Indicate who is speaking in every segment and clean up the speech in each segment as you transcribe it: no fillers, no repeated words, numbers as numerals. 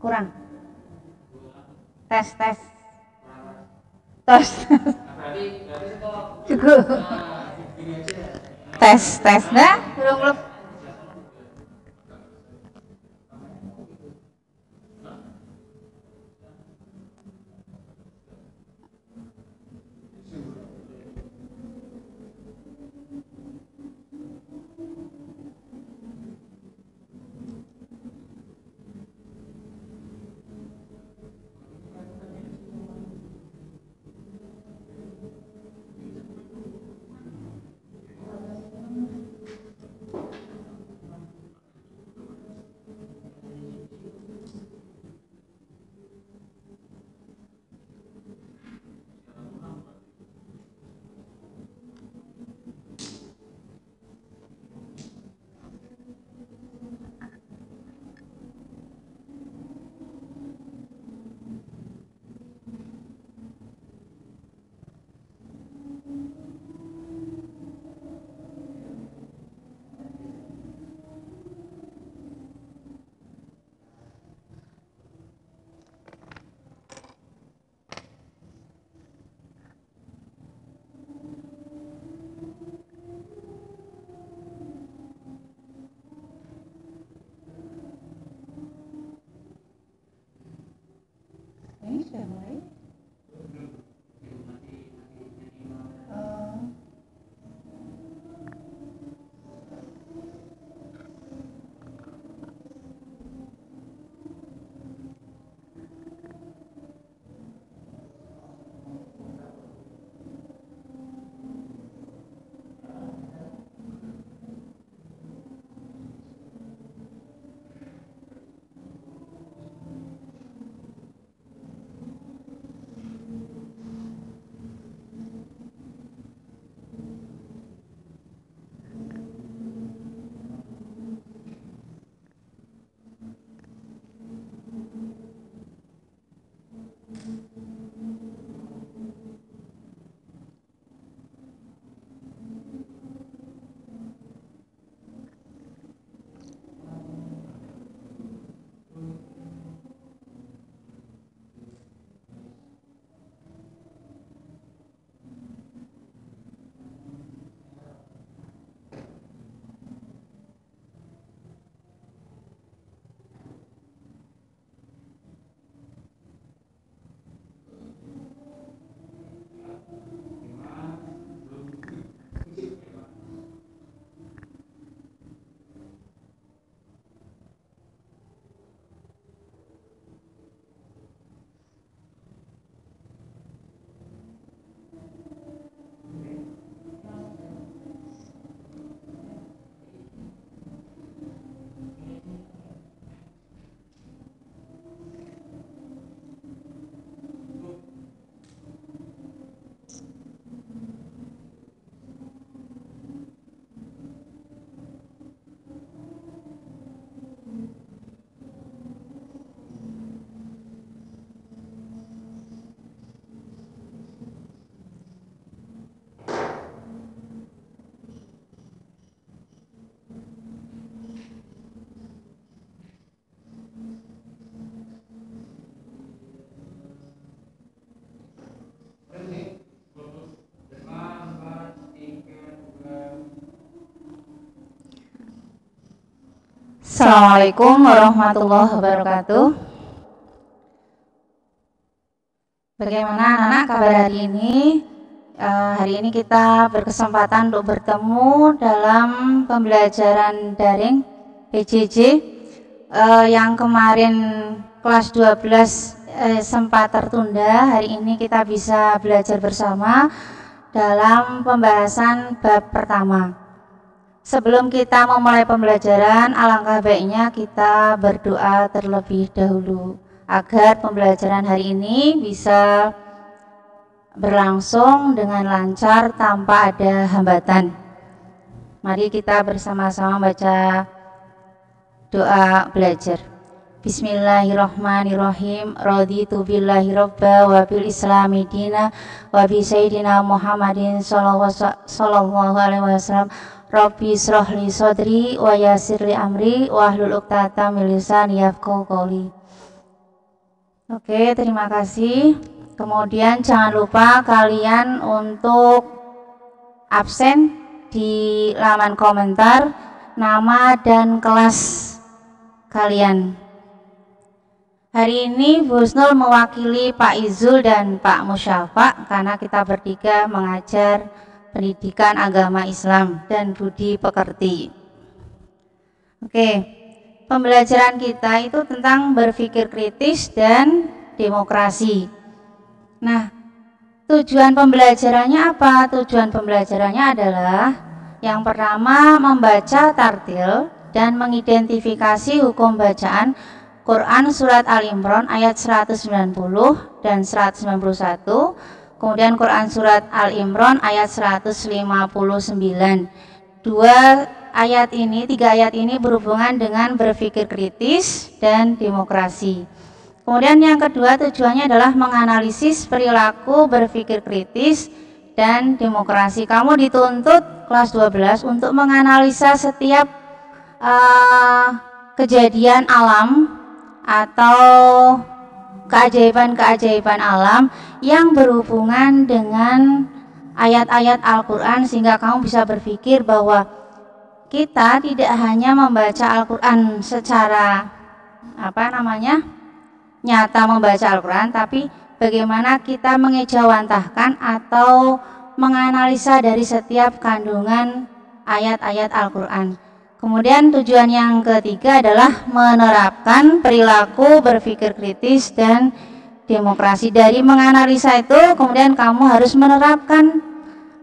Speaker 1: Kurang. Tes. Cukup. Tes. Nah, belum. Ini sudah mulai. Assalamualaikum warahmatullahi wabarakatuh. Bagaimana anak-anak kabar hari ini? Hari ini kita berkesempatan untuk bertemu dalam pembelajaran daring PJJ yang kemarin kelas 12 sempat tertunda. Hari ini kita bisa belajar bersama dalam pembahasan bab pertama. Sebelum kita memulai pembelajaran, alangkah baiknya kita berdoa terlebih dahulu agar pembelajaran hari ini bisa berlangsung dengan lancar tanpa ada hambatan. Mari kita bersama-sama baca doa belajar. Bismillahirrahmanirrahim. Raditu billahi robba wa bil islami dina wa bi sayyidina Muhammadin sallallahu alaihi wasallam. Rabbi shrahli sadri wa yassirli amri wa hlul 'uqdatam min lisani yafqahu qawli. Oke, terima kasih. Kemudian jangan lupa kalian untuk absen di laman komentar nama dan kelas kalian. Hari ini Bu Husnul mewakili Pak Izul dan Pak Musyafa karena kita bertiga mengajar pendidikan agama Islam dan budi pekerti. Oke, pembelajaran kita itu tentang berpikir kritis dan demokrasi. Nah, tujuan pembelajarannya apa? Tujuan pembelajarannya adalah yang pertama membaca tartil dan mengidentifikasi hukum bacaan Quran Surat Al-Imran ayat 190 dan 191, kemudian Quran Surat Al-Imran ayat 159. Tiga ayat ini berhubungan dengan berpikir kritis dan demokrasi. Kemudian yang kedua tujuannya adalah menganalisis perilaku berpikir kritis dan demokrasi. Kamu dituntut kelas 12 untuk menganalisa setiap kejadian alam atau keajaiban-keajaiban alam yang berhubungan dengan ayat-ayat Al-Quran, sehingga kamu bisa berpikir bahwa kita tidak hanya membaca Al-Quran secara nyata membaca Al-Quran, tapi bagaimana kita mengejawantahkan atau menganalisa dari setiap kandungan ayat-ayat Al-Quran. Kemudian tujuan yang ketiga adalah menerapkan perilaku berpikir kritis dan demokrasi. Dari menganalisa itu, kemudian kamu harus menerapkan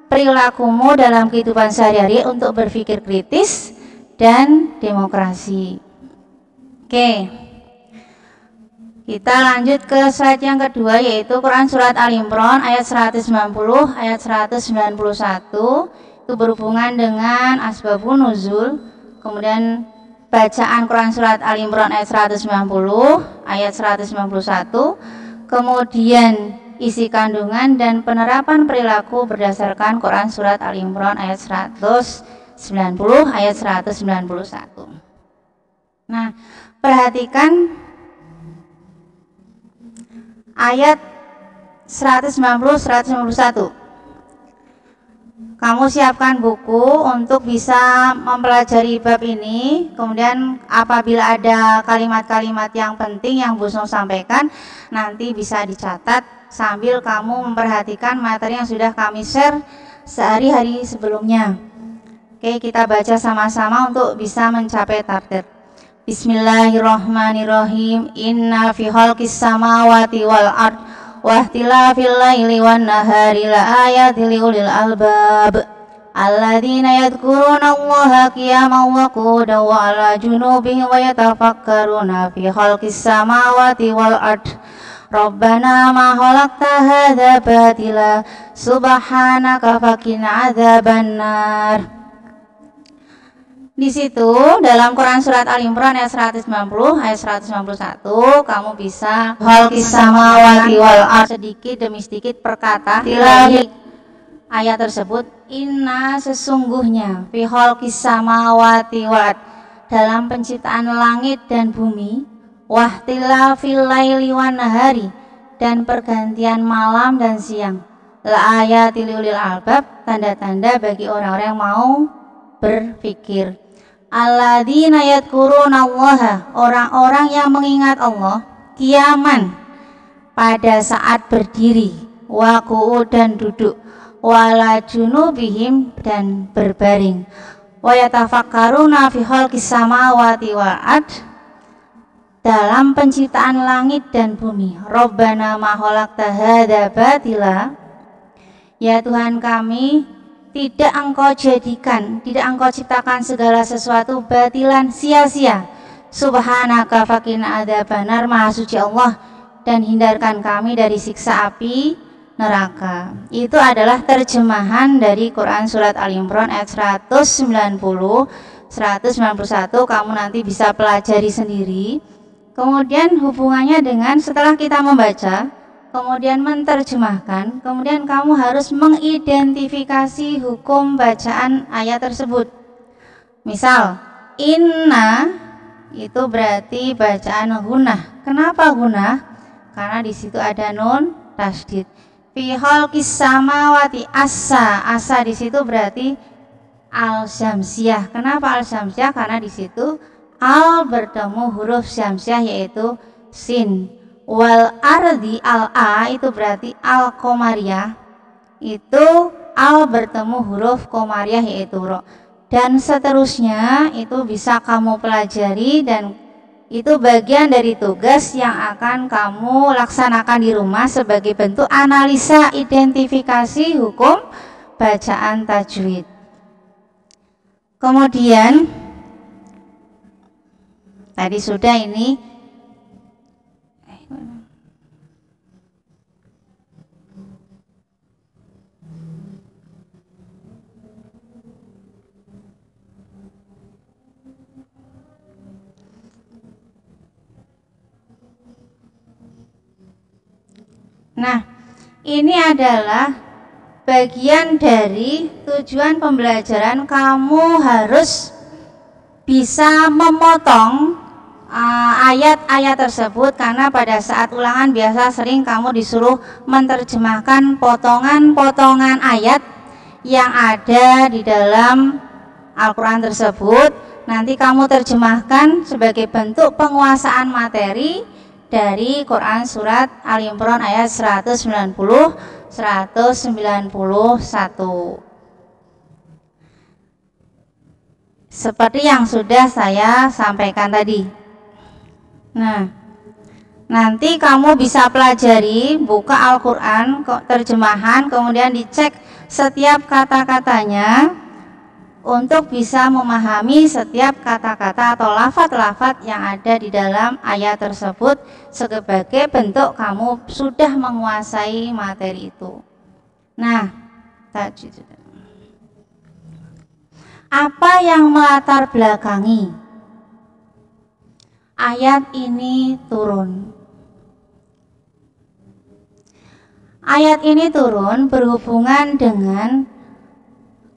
Speaker 1: perilakumu dalam kehidupan sehari-hari untuk berpikir kritis dan demokrasi. Oke, kita lanjut ke slide yang kedua, yaitu Quran Surat Al-Imran ayat 190, ayat 191. Itu berhubungan dengan asbabun nuzul. Kemudian bacaan Quran Surat Al-Imran ayat 190, ayat 191. Kemudian isi kandungan dan penerapan perilaku berdasarkan Quran Surat Al-Imran ayat 190, ayat 191. Nah, perhatikan ayat 190, 191. Kamu siapkan buku untuk bisa mempelajari bab ini. Kemudian apabila ada kalimat-kalimat yang penting yang Bu Husnul sampaikan, nanti bisa dicatat sambil kamu memperhatikan materi yang sudah kami share sehari-hari sebelumnya. Oke, kita baca sama-sama untuk bisa mencapai target. Bismillahirrahmanirrahim. Inna fi khalqis samawati wal ard wahtilafil laili wan nahari la ayatil liulil albab alladzina yadhkuruna Allaha qiyaman wa qu'udan wa 'ala junubihim wa yatafakkaruna fi khalqis samawati wal ard Rabbana ma khalaqta hadza batila subhanaka faqina adzabannar. Di situ dalam Quran Surat Al-Imran ayat 190, ayat 191, kamu bisa khalqis samawati wal ard, sedikit demi sedikit perkata tilahi ayat tersebut. Inna sesungguhnya fi khalqis samawati wal ard, dalam penciptaan langit dan bumi, wahtilafil laili wan nahari, dan pergantian malam dan siang, la ayatil liulil albab, tanda-tanda bagi orang-orang yang mau berpikir. Alladzina yadhkuruna Allaha, orang-orang yang mengingat Allah, qiyaman, pada saat berdiri, wa qu'udan, duduk, wala junubihim, dan berbaring, wa yatafakkaruna fi khalqis samawati wal ard, dalam penciptaan langit dan bumi. Rabbana ma khalaqta hadza batila, ya Tuhan kami, tidak engkau ciptakan segala sesuatu batilan, sia-sia. Subhanaka faqina adzabannar, maha suci Allah dan hindarkan kami dari siksa api neraka. Itu adalah terjemahan dari Quran Surat Al-Imran ayat 190, 191. Kamu nanti bisa pelajari sendiri. Kemudian hubungannya dengan setelah kita membaca, kemudian menerjemahkan, kemudian kamu harus mengidentifikasi hukum bacaan ayat tersebut. Misal, inna itu berarti bacaan gunah. Kenapa gunah? karena di situ ada nun tasydid. Fi khalqis samawati asa di situ berarti al-syamsiyah. Kenapa al-syamsiyah? Karena di situ al bertemu huruf syamsiyah yaitu sin. Wal ardi al-a itu berarti al-qamariyah. Itu al bertemu huruf qamariyah yaitu ro. Dan seterusnya itu bisa kamu pelajari dan itu bagian dari tugas yang akan kamu laksanakan di rumah sebagai bentuk analisa identifikasi hukum bacaan tajwid. Kemudian tadi sudah ini Nah, ini adalah bagian dari tujuan pembelajaran. Kamu harus bisa memotong ayat-ayat tersebut, karena pada saat ulangan biasa sering kamu disuruh menerjemahkan potongan-potongan ayat yang ada di dalam Al-Quran tersebut. Nanti kamu terjemahkan sebagai bentuk penguasaan materi dari Quran surat Ali Imran ayat 190 191. Seperti yang sudah saya sampaikan tadi. Nah, nanti kamu bisa pelajari, buka Al-Quran terjemahan, kemudian dicek setiap kata-katanya untuk bisa memahami setiap kata-kata atau lafaz-lafaz yang ada di dalam ayat tersebut sebagai bentuk kamu sudah menguasai materi itu. Nah, apa yang melatar belakangi ayat ini turun? Ayat ini turun berhubungan dengan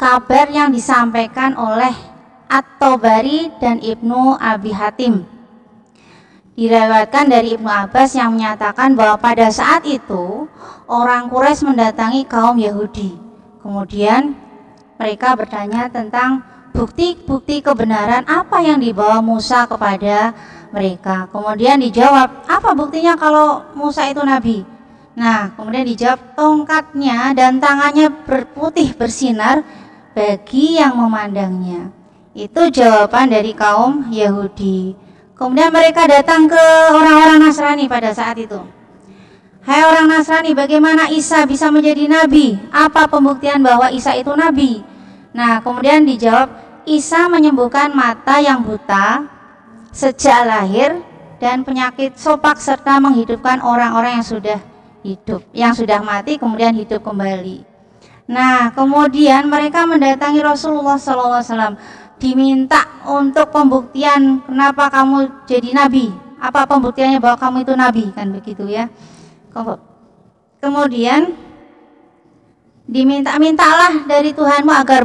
Speaker 1: kabar yang disampaikan oleh At-Tabari dan Ibnu Abi Hatim. Diriwayatkan dari Ibnu Abbas yang menyatakan bahwa pada saat itu orang Quraisy mendatangi kaum Yahudi. Kemudian mereka bertanya tentang bukti-bukti kebenaran apa yang dibawa Musa kepada mereka. Kemudian dijawab, apa buktinya kalau Musa itu nabi? Nah, kemudian dijawab, tongkatnya dan tangannya berputih bersinar bagi yang memandangnya. Itu jawaban dari kaum Yahudi. Kemudian mereka datang ke orang-orang Nasrani pada saat itu. Hai orang Nasrani, bagaimana Isa bisa menjadi nabi? Apa pembuktian bahwa Isa itu nabi? Nah, kemudian dijawab, Isa menyembuhkan mata yang buta sejak lahir dan penyakit sopak, serta menghidupkan orang-orang yang sudah hidup, yang sudah mati kemudian hidup kembali. Nah, kemudian mereka mendatangi Rasulullah SAW, diminta untuk pembuktian kenapa kamu jadi nabi, apa pembuktiannya bahwa kamu itu nabi, kan begitu ya. Kemudian diminta-mintalah dari Tuhanmu agar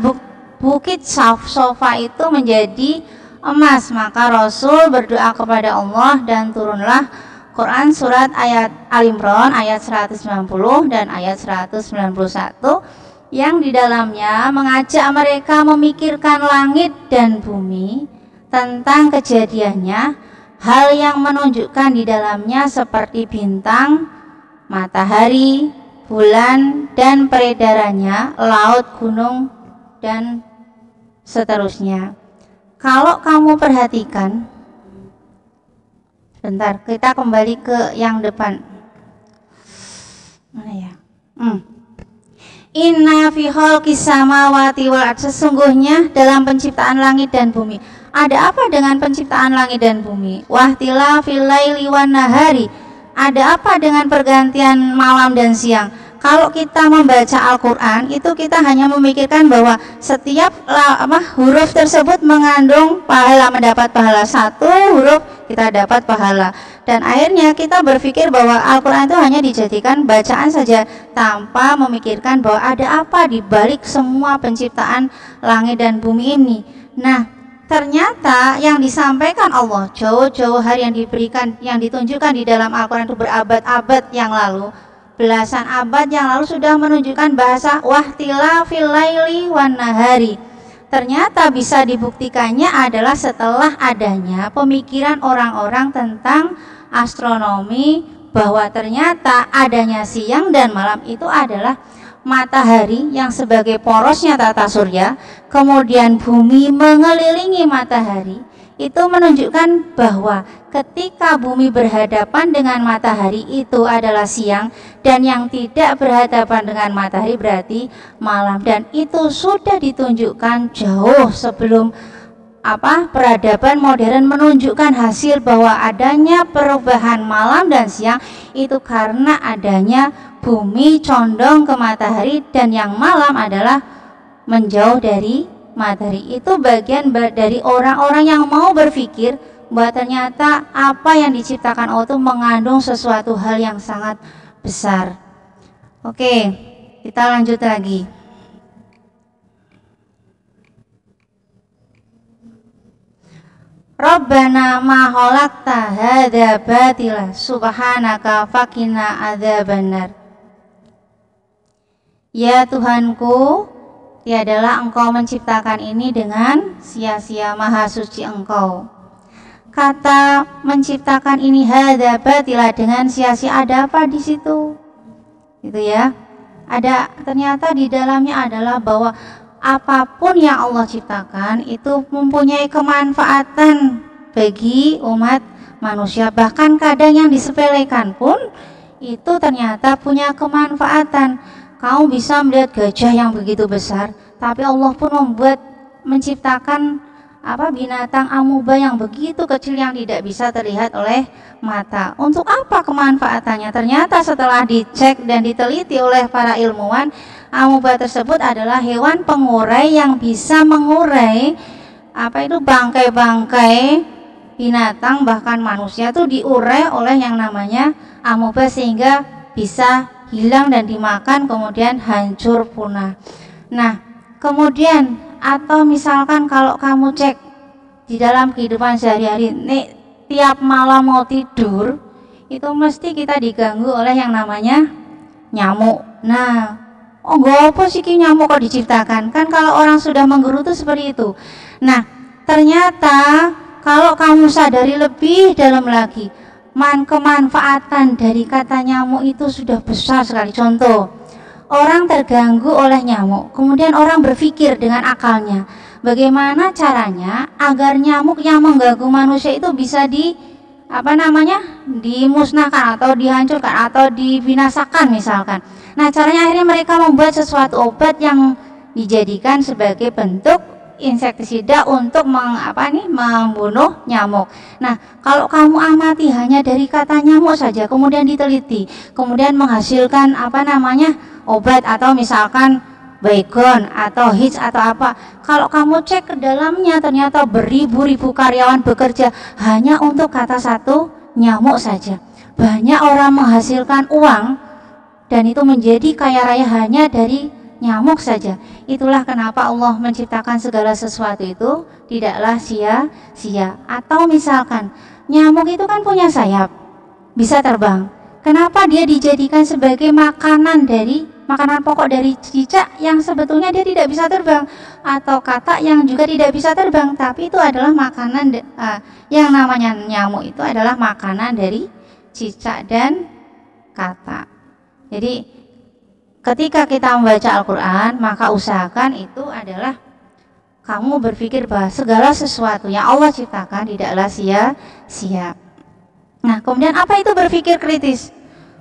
Speaker 1: bukit Safa itu menjadi emas. Maka Rasul berdoa kepada Allah dan turunlah Quran surat ayat Al-Imran ayat 190 dan ayat 191 yang di dalamnya mengajak mereka memikirkan langit dan bumi tentang kejadiannya, hal yang menunjukkan di dalamnya seperti bintang, matahari, bulan, dan peredarannya, laut, gunung, dan seterusnya. Kalau kamu perhatikan, bentar, kita kembali ke yang depan. Mana ya? Inna fi khalqis samawati wal ardh, sesungguhnya dalam penciptaan langit dan bumi. Ada apa dengan penciptaan langit dan bumi? Wahtilafil laili wan nahari, ada apa dengan pergantian malam dan siang? Kalau kita membaca Al-Quran itu kita hanya memikirkan bahwa setiap huruf tersebut mengandung pahala, mendapat pahala. Satu huruf kita dapat pahala, dan akhirnya kita berpikir bahwa Al-Quran itu hanya dijadikan bacaan saja tanpa memikirkan bahwa ada apa di balik semua penciptaan langit dan bumi ini. Nah, ternyata yang disampaikan Allah jauh-jauh hari yang diberikan, yang ditunjukkan di dalam Al-Quran itu berabad-abad yang lalu, belasan abad yang lalu sudah menunjukkan bahasa wahtilafil laili wan nahari. Ternyata bisa dibuktikannya adalah setelah adanya pemikiran orang-orang tentang astronomi, bahwa ternyata adanya siang dan malam itu adalah matahari yang sebagai porosnya tata surya, kemudian bumi mengelilingi matahari. Itu menunjukkan bahwa ketika bumi berhadapan dengan matahari itu adalah siang, dan yang tidak berhadapan dengan matahari berarti malam. Dan itu sudah ditunjukkan jauh sebelum peradaban modern menunjukkan hasil bahwa adanya perubahan malam dan siang itu karena adanya bumi condong ke matahari dan yang malam adalah menjauh dari matahari. Itu bagian dari orang-orang yang mau berpikir bahwa ternyata apa yang diciptakan Allah itu mengandung sesuatu hal yang sangat besar. Oke, kita lanjut lagi. Rabbana ma khalaqta hadza batila subhanaka faqina adzabannar. Ya Tuhanku, tiadalah Engkau menciptakan ini dengan sia-sia, maha suci Engkau. Kata menciptakan ini hadza batila, dengan sia-sia, ada apa di situ? Gitu ya. Ada, ternyata di dalamnya adalah bahwa apapun yang Allah ciptakan itu mempunyai kemanfaatan bagi umat manusia. Bahkan kadang yang disepelekan pun itu ternyata punya kemanfaatan. Kamu bisa melihat gajah yang begitu besar, tapi Allah pun menciptakan binatang amuba yang begitu kecil yang tidak bisa terlihat oleh mata. Untuk apa kemanfaatannya? Ternyata setelah dicek dan diteliti oleh para ilmuwan, amuba tersebut adalah hewan pengurai yang bisa mengurai bangkai-bangkai binatang, bahkan manusia tuh diurai oleh yang namanya amuba sehingga bisa hilang dan dimakan kemudian hancur punah. Nah, kemudian atau misalkan kalau kamu cek di dalam kehidupan sehari-hari, tiap malam mau tidur itu mesti kita diganggu oleh yang namanya nyamuk. Nah, gak apa sih nyamuk kok diciptakan? Kan kalau orang sudah menggerutu seperti itu. Nah, ternyata kalau kamu sadari lebih dalam lagi, kemanfaatan dari kata nyamuk itu sudah besar sekali. Contoh, orang terganggu oleh nyamuk, kemudian orang berpikir dengan akalnya, bagaimana caranya agar nyamuk yang mengganggu manusia itu bisa dimusnahkan atau dihancurkan atau dibinasakan misalkan. Nah, caranya akhirnya mereka membuat sesuatu obat yang dijadikan sebagai bentuk insektisida untuk membunuh nyamuk. Nah, kalau kamu amati hanya dari kata nyamuk saja, kemudian diteliti, kemudian menghasilkan obat atau misalkan baygon atau hits atau apa. Kalau kamu cek ke dalamnya ternyata beribu-ribu karyawan bekerja hanya untuk kata satu nyamuk saja. Banyak orang menghasilkan uang dan itu menjadi kaya raya hanya dari nyamuk saja. Itulah kenapa Allah menciptakan segala sesuatu itu tidaklah sia-sia. Atau misalkan nyamuk itu kan punya sayap, bisa terbang. Kenapa dia dijadikan sebagai makanan pokok dari cicak yang sebetulnya dia tidak bisa terbang, atau katak yang juga tidak bisa terbang, tapi itu adalah makanan yang namanya nyamuk itu adalah makanan dari cicak dan katak. Jadi ketika kita membaca Al-Quran, maka usahakan itu adalah kamu berpikir bahwa segala sesuatu yang Allah ciptakan tidaklah sia-sia. Nah, kemudian apa itu berpikir kritis?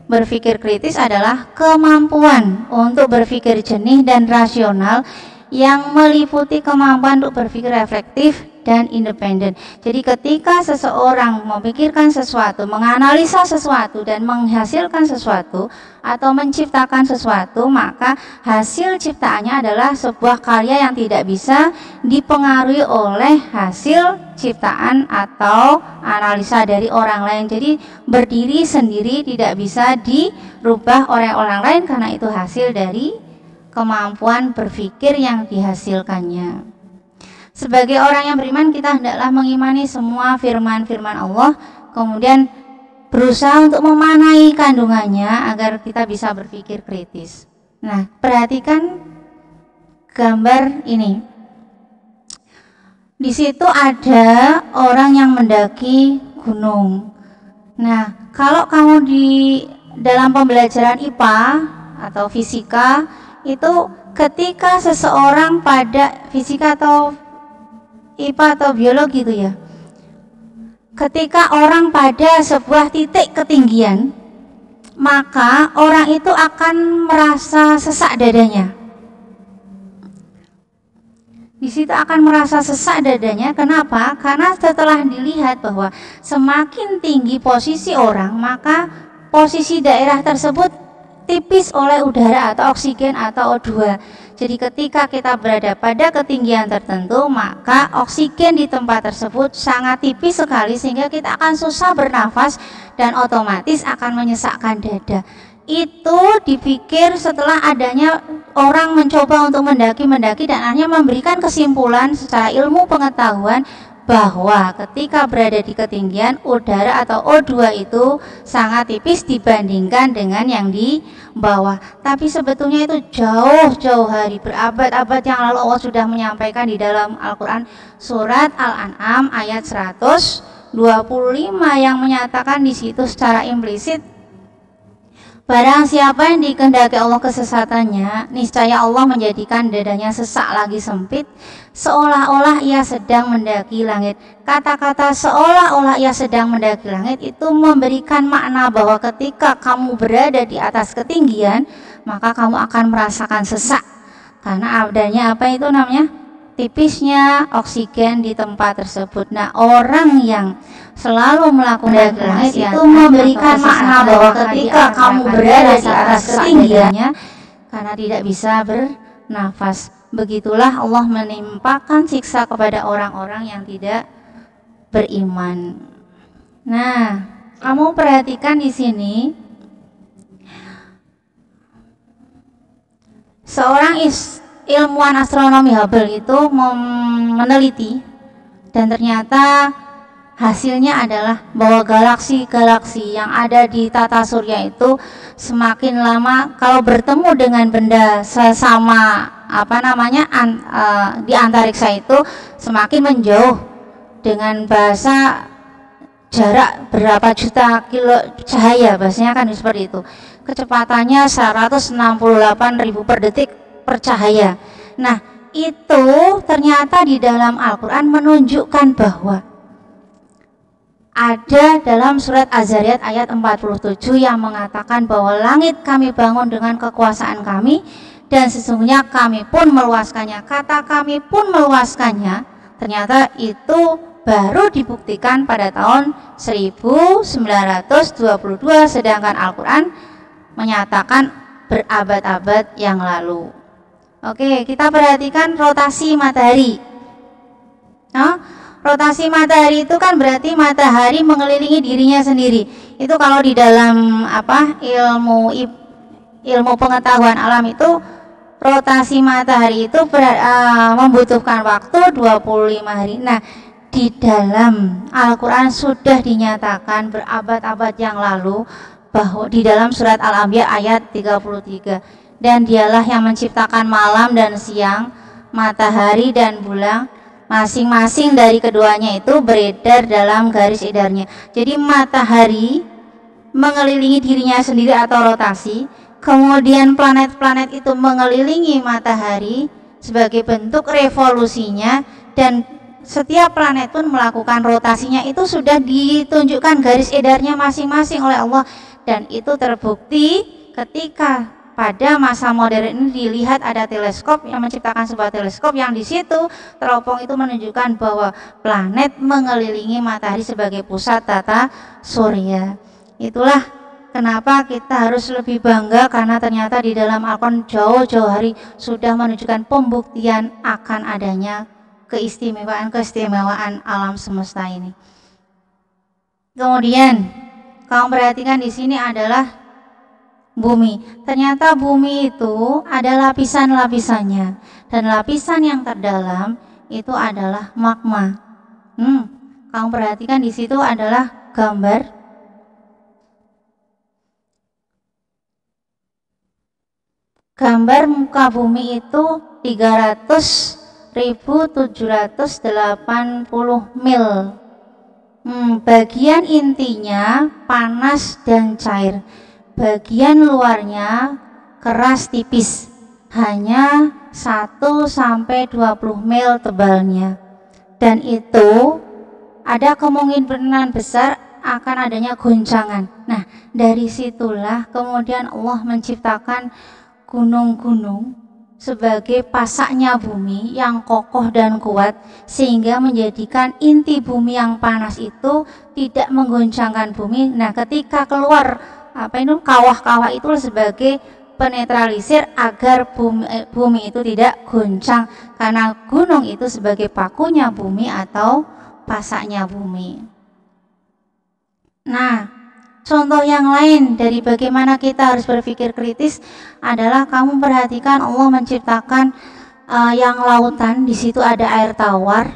Speaker 1: Berpikir kritis adalah kemampuan untuk berpikir jernih dan rasional yang meliputi kemampuan untuk berpikir reflektif dan independen. Jadi ketika seseorang memikirkan sesuatu, menganalisa sesuatu dan menghasilkan sesuatu atau menciptakan sesuatu, maka hasil ciptaannya adalah sebuah karya yang tidak bisa dipengaruhi oleh hasil ciptaan atau analisa dari orang lain. Jadi berdiri sendiri, tidak bisa dirubah oleh orang lain karena itu hasil dari kemampuan berpikir yang dihasilkannya. Sebagai orang yang beriman, kita hendaklah mengimani semua firman-firman Allah, kemudian berusaha untuk memaknai kandungannya agar kita bisa berpikir kritis. Nah, perhatikan gambar ini. Di situ ada orang yang mendaki gunung. Nah, kalau kamu di dalam pembelajaran IPA atau fisika, itu ketika seseorang pada fisika atau IPA atau biologi itu ya, ketika orang pada sebuah titik ketinggian, maka orang itu akan merasa sesak dadanya. Di situ akan merasa sesak dadanya. Kenapa? Karena setelah dilihat bahwa semakin tinggi posisi orang, maka posisi daerah tersebut tipis oleh udara atau oksigen atau O2. Jadi ketika kita berada pada ketinggian tertentu, maka oksigen di tempat tersebut sangat tipis sekali sehingga kita akan susah bernafas dan otomatis akan menyesakkan dada. Itu dipikir setelah adanya orang mencoba untuk mendaki dan akhirnya memberikan kesimpulan secara ilmu pengetahuan bahwa ketika berada di ketinggian, udara atau O2 itu sangat tipis dibandingkan dengan yang di bawah. Tapi sebetulnya itu jauh-jauh hari, berabad-abad yang lalu Allah sudah menyampaikan di dalam Al-Quran surat Al-An'am ayat 125 yang menyatakan di situ secara implisit, barang siapa yang dikehendaki Allah kesesatannya, niscaya Allah menjadikan dadanya sesak lagi sempit, seolah-olah ia sedang mendaki langit. Kata-kata seolah-olah ia sedang mendaki langit itu memberikan makna bahwa ketika kamu berada di atas ketinggian, maka kamu akan merasakan sesak. Karena adanya apa itu namanya? Tipisnya oksigen di tempat tersebut. Nah, orang yang selalu melakukan langit itu memberikan makna bahwa ketika kamu berada di atas ketinggiannya karena tidak bisa bernafas. Begitulah Allah menimpakan siksa kepada orang-orang yang tidak beriman. Nah, kamu perhatikan di sini, seorang ilmuwan astronomi Hubble itu meneliti dan ternyata hasilnya adalah bahwa galaksi-galaksi yang ada di tata surya itu semakin lama kalau bertemu dengan benda sesama di antariksa itu semakin menjauh. Dengan bahasa jarak berapa juta kilo cahaya, bahasanya kan seperti itu. Kecepatannya 168.000 per detik per cahaya. Nah, itu ternyata di dalam Al-Quran menunjukkan bahwa ada dalam surat Az-Zariyat ayat 47 yang mengatakan bahwa langit kami bangun dengan kekuasaan kami dan sesungguhnya kami pun meluaskannya. Kata kami pun meluaskannya ternyata itu baru dibuktikan pada tahun 1922, sedangkan Al-Quran menyatakan berabad-abad yang lalu. Oke, kita perhatikan rotasi matahari. Rotasi matahari itu kan berarti matahari mengelilingi dirinya sendiri. Itu kalau di dalam ilmu pengetahuan alam itu rotasi matahari itu membutuhkan waktu 25 hari. Nah, di dalam Al-Quran sudah dinyatakan berabad-abad yang lalu bahwa di dalam surat Al-Anbiya ayat 33, dan dialah yang menciptakan malam dan siang, matahari dan bulan, masing-masing dari keduanya itu beredar dalam garis edarnya. Jadi matahari mengelilingi dirinya sendiri atau rotasi, kemudian planet-planet itu mengelilingi matahari sebagai bentuk revolusinya, dan setiap planet pun melakukan rotasinya. Itu sudah ditunjukkan garis edarnya masing-masing oleh Allah, dan itu terbukti ketika pada masa modern ini dilihat ada teleskop yang menciptakan sebuah teleskop yang di situ teropong itu menunjukkan bahwa planet mengelilingi matahari sebagai pusat tata surya. Itulah kenapa kita harus lebih bangga, karena ternyata di dalam Al-Quran jauh-jauh hari sudah menunjukkan pembuktian akan adanya keistimewaan alam semesta ini. Kemudian kamu perhatikan di sini adalah bumi. Ternyata bumi itu ada lapisan-lapisannya, dan lapisan yang terdalam itu adalah magma. Kamu perhatikan di situ adalah gambar muka bumi itu 300.780 mil. Bagian intinya panas dan cair, bagian luarnya keras tipis, hanya 1-20 mil tebalnya, dan itu ada kemungkinan besar akan adanya goncangan. Nah, dari situlah kemudian Allah menciptakan gunung-gunung sebagai pasaknya bumi yang kokoh dan kuat, sehingga menjadikan inti bumi yang panas itu tidak menggoncangkan bumi. Nah, ketika keluar kawah-kawah itu sebagai penetralisir agar bumi itu tidak goncang, karena gunung itu sebagai pakunya bumi atau pasaknya bumi. Nah, contoh yang lain dari bagaimana kita harus berpikir kritis adalah kamu perhatikan Allah menciptakan yang lautan, di situ ada air tawar,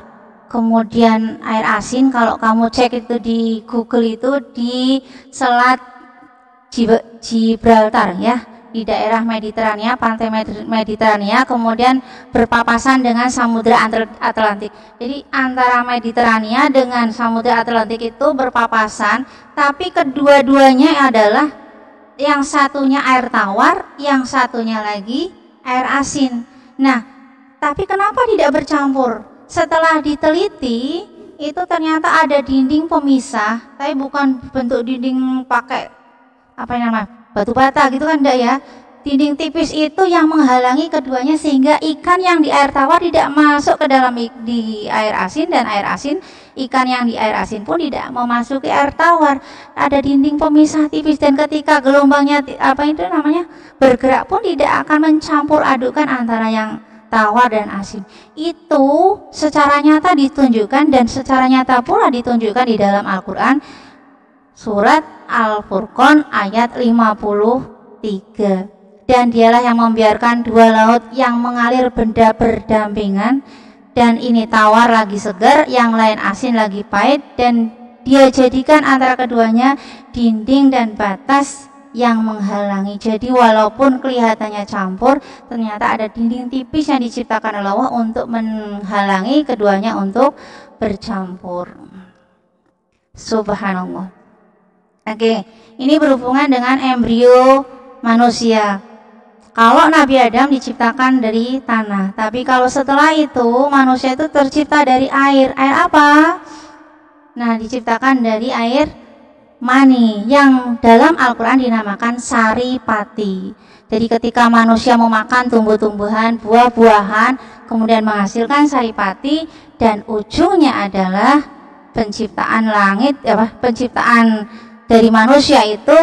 Speaker 1: kemudian air asin. Kalau kamu cek itu di Google itu di Selat Gibraltar ya, di daerah Mediterania, pantai Mediterania, kemudian berpapasan dengan Samudra Atlantik. Jadi antara Mediterania dengan Samudra Atlantik itu berpapasan, tapi kedua-duanya adalah yang satunya air tawar, yang satunya lagi air asin. Nah, tapi kenapa tidak bercampur? Setelah diteliti, itu ternyata ada dinding pemisah, tapi bukan bentuk dinding pakai batu bata gitu kan, enggak ya. Dinding tipis itu yang menghalangi keduanya, sehingga ikan yang di air tawar tidak masuk ke dalam di air asin, dan ikan yang di air asin pun tidak memasuki air tawar. Ada dinding pemisah tipis, dan ketika gelombangnya bergerak pun tidak akan mencampur adukan antara yang tawar dan asin. Itu secara nyata ditunjukkan, dan secara nyata pula ditunjukkan di dalam Al-Qur'an surat Al-Furqan ayat 53. Dan dialah yang membiarkan dua laut yang mengalir berdampingan, dan ini tawar lagi segar, yang lain asin lagi pahit, dan dia jadikan antara keduanya dinding dan batas yang menghalangi. Jadi walaupun kelihatannya campur, ternyata ada dinding tipis yang diciptakan oleh Allah untuk menghalangi keduanya untuk bercampur. Subhanallah. Oke, ini berhubungan dengan embrio manusia. Kalau Nabi Adam diciptakan dari tanah, tapi kalau setelah itu manusia itu tercipta dari air. Air apa? Nah, diciptakan dari air mani yang dalam Al-Quran dinamakan saripati. Jadi ketika manusia memakan tumbuh-tumbuhan, buah-buahan, kemudian menghasilkan saripati, dan ujungnya adalah penciptaan penciptaan dari manusia itu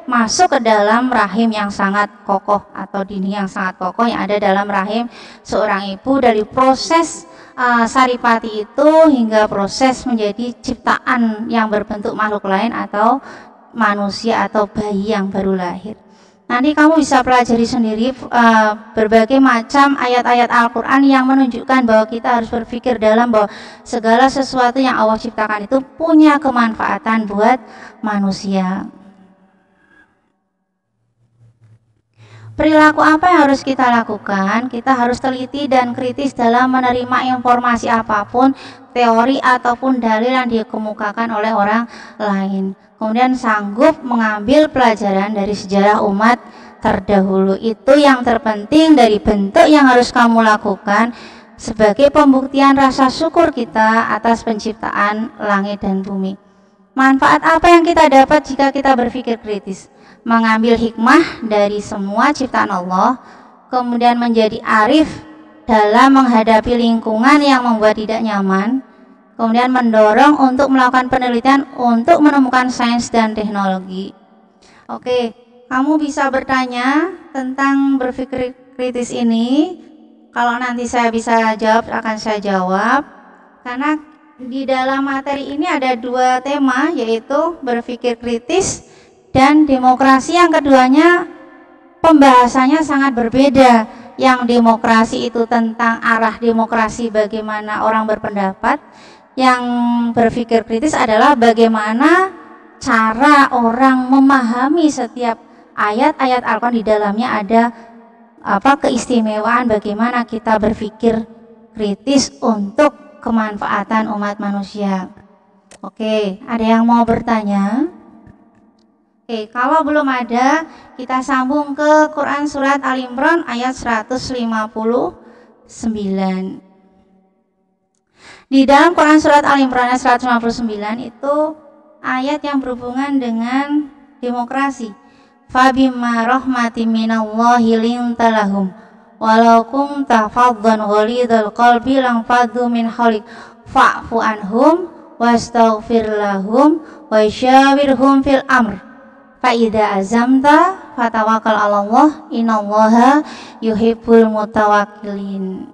Speaker 1: masuk ke dalam rahim yang sangat kokoh atau dinding yang sangat kokoh yang ada dalam rahim seorang ibu. Dari proses saripati itu hingga proses menjadi ciptaan yang berbentuk makhluk lain atau manusia atau bayi yang baru lahir. Nanti kamu bisa pelajari sendiri berbagai macam ayat-ayat Al-Quran yang menunjukkan bahwa kita harus berpikir dalam bahwa segala sesuatu yang Allah ciptakan itu punya kemanfaatan buat manusia. Perilaku apa yang harus kita lakukan? Kita harus teliti dan kritis dalam menerima informasi apapun, teori ataupun dalil yang dikemukakan oleh orang lain. Kemudian sanggup mengambil pelajaran dari sejarah umat terdahulu. Itu yang terpenting dari bentuk yang harus kamu lakukan sebagai pembuktian rasa syukur kita atas penciptaan langit dan bumi. Manfaat apa yang kita dapat jika kita berpikir kritis? Mengambil hikmah dari semua ciptaan Allah, kemudian menjadi arif dalam menghadapi lingkungan yang membuat tidak nyaman, kemudian mendorong untuk melakukan penelitian untuk menemukan sains dan teknologi. Oke, kamu bisa bertanya tentang berpikir kritis ini. Kalau nanti saya bisa jawab, akan saya jawab. Karena di dalam materi ini ada dua tema, yaitu berpikir kritis dan demokrasi. Yang keduanya pembahasannya sangat berbeda. yang demokrasi itu tentang arah demokrasi bagaimana orang berpendapat, yang berpikir kritis adalah bagaimana cara orang memahami setiap ayat-ayat Al-Quran. Di dalamnya ada keistimewaan bagaimana kita berpikir kritis untuk kemanfaatan umat manusia. Oke, ada yang mau bertanya? Oke, kalau belum ada, kita sambung ke Quran Surat Al-Imran ayat 159. Di dalam Quran Surat Al-Imran ayat 159 itu ayat yang berhubungan dengan demokrasi. Fabimma rahmatin minallahi linta lahum walau kunta faddan ghalidhal qalbi lang faddu min hawlik fa'fu anhum wastaghfir lahum wa syawirhum fil amr fa idza azamta fatawakkal 'alallah innallaha yuhibbul mutawakkilin.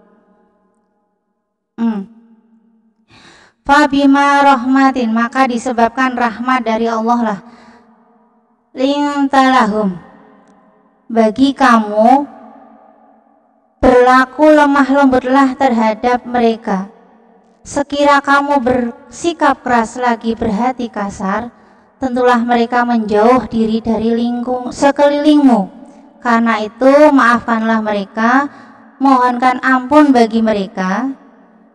Speaker 1: Fabima rahmatin, maka disebabkan rahmat dari Allah lah, lintalahum, bagi kamu berlaku lemah lembutlah terhadap mereka. Sekira kamu bersikap keras lagi berhati kasar, tentulah mereka menjauh diri dari lingkung sekelilingmu. Karena itu maafkanlah mereka, mohonkan ampun bagi mereka,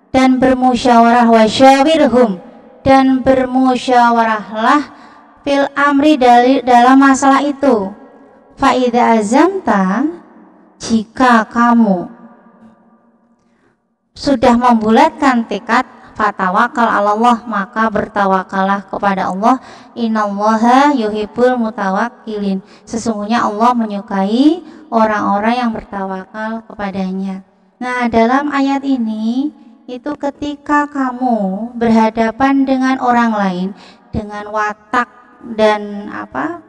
Speaker 1: dan bermusyawarah wasyawirhum, dan bermusyawarahlah fil amri dalam masalah itu. Fa idza azamta, jika kamu sudah membulatkan tekad, fatawakal 'alallah, maka bertawakallah kepada Allah. Innallaha yuhibbul mutawakkilin, sesungguhnya Allah menyukai orang-orang yang bertawakal kepadanya. Nah, dalam ayat ini itu ketika kamu berhadapan dengan orang lain dengan watak dan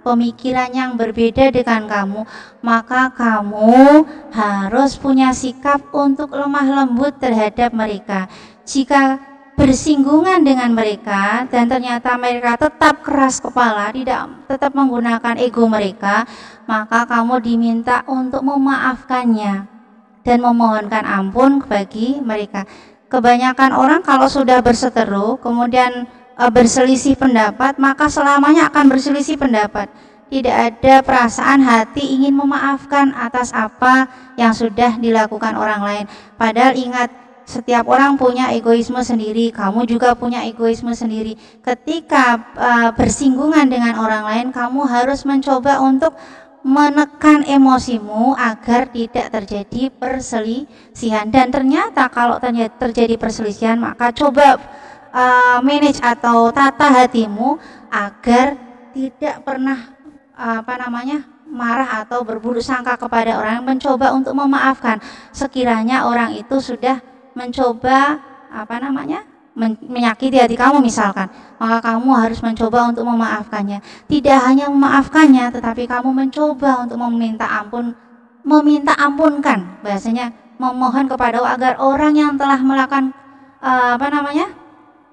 Speaker 1: pemikiran yang berbeda dengan kamu, maka kamu harus punya sikap untuk lemah lembut terhadap mereka. Jika bersinggungan dengan mereka dan ternyata mereka tetap keras kepala, tidak tetap menggunakan ego mereka, maka kamu diminta untuk memaafkannya dan memohonkan ampun bagi mereka. Kebanyakan orang kalau sudah berseteru kemudian berselisih pendapat, maka selamanya akan berselisih pendapat. Tidak ada perasaan hati ingin memaafkan atas apa yang sudah dilakukan orang lain. Padahal ingat, setiap orang punya egoisme sendiri, kamu juga punya egoisme sendiri. Ketika bersinggungan dengan orang lain, kamu harus mencoba untuk menekan emosimu agar tidak terjadi perselisihan. Dan ternyata kalau terjadi perselisihan, maka coba manage atau tata hatimu agar tidak pernah marah atau berburuk sangka kepada orang, mencoba untuk memaafkan. Sekiranya orang itu sudah mencoba menyakiti hati kamu misalkan, maka kamu harus mencoba untuk memaafkannya. Tidak hanya memaafkannya, tetapi kamu mencoba untuk meminta ampunkan, bahasanya memohon kepada Allah agar orang yang telah melakukan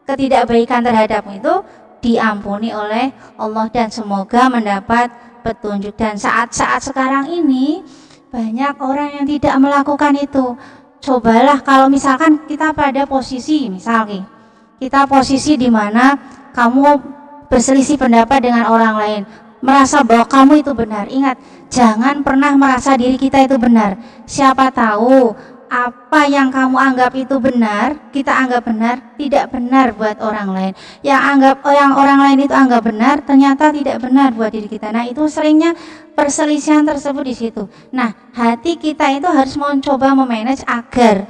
Speaker 1: ketidakbaikan terhadapmu itu diampuni oleh Allah dan semoga mendapat petunjuk. Dan saat-saat sekarang ini banyak orang yang tidak melakukan itu. Cobalah kalau misalkan kita pada posisi, kita posisi di mana kamu berselisih pendapat dengan orang lain, merasa bahwa kamu itu benar. Ingat, jangan pernah merasa diri kita itu benar. Siapa tahu apa yang kamu anggap itu benar, kita anggap benar, tidak benar buat orang lain. Yang orang lain itu anggap benar, ternyata tidak benar buat diri kita. Nah, itu seringnya perselisihan tersebut di situ. Nah, hati kita itu harus mencoba memanage agar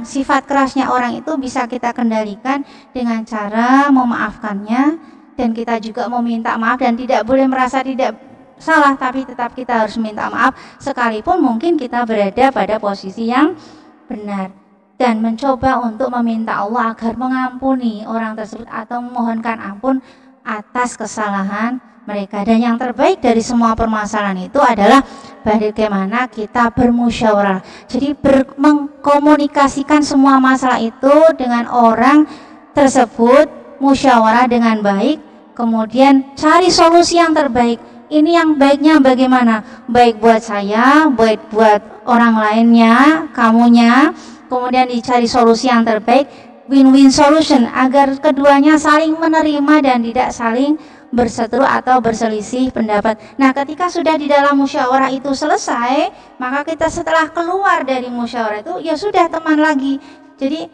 Speaker 1: sifat kerasnya orang itu bisa kita kendalikan dengan cara memaafkannya, dan kita juga meminta maaf dan tidak boleh merasa tidak salah, tapi tetap kita harus minta maaf sekalipun mungkin kita berada pada posisi yang benar, dan mencoba untuk meminta Allah agar mengampuni orang tersebut atau memohonkan ampun atas kesalahan mereka. Dan yang terbaik dari semua permasalahan itu adalah bagaimana kita bermusyawarah. Jadi mengkomunikasikan semua masalah itu dengan orang tersebut, musyawarah dengan baik, kemudian cari solusi yang terbaik. ini yang baiknya bagaimana? Baik buat saya, baik buat orang lainnya, kamunya. Kemudian dicari solusi yang terbaik, win-win solution, agar keduanya saling menerima dan tidak saling berseteru atau berselisih pendapat. Nah, ketika sudah di dalam musyawarah itu selesai, maka kita setelah keluar dari musyawarah itu ya sudah teman lagi. Jadi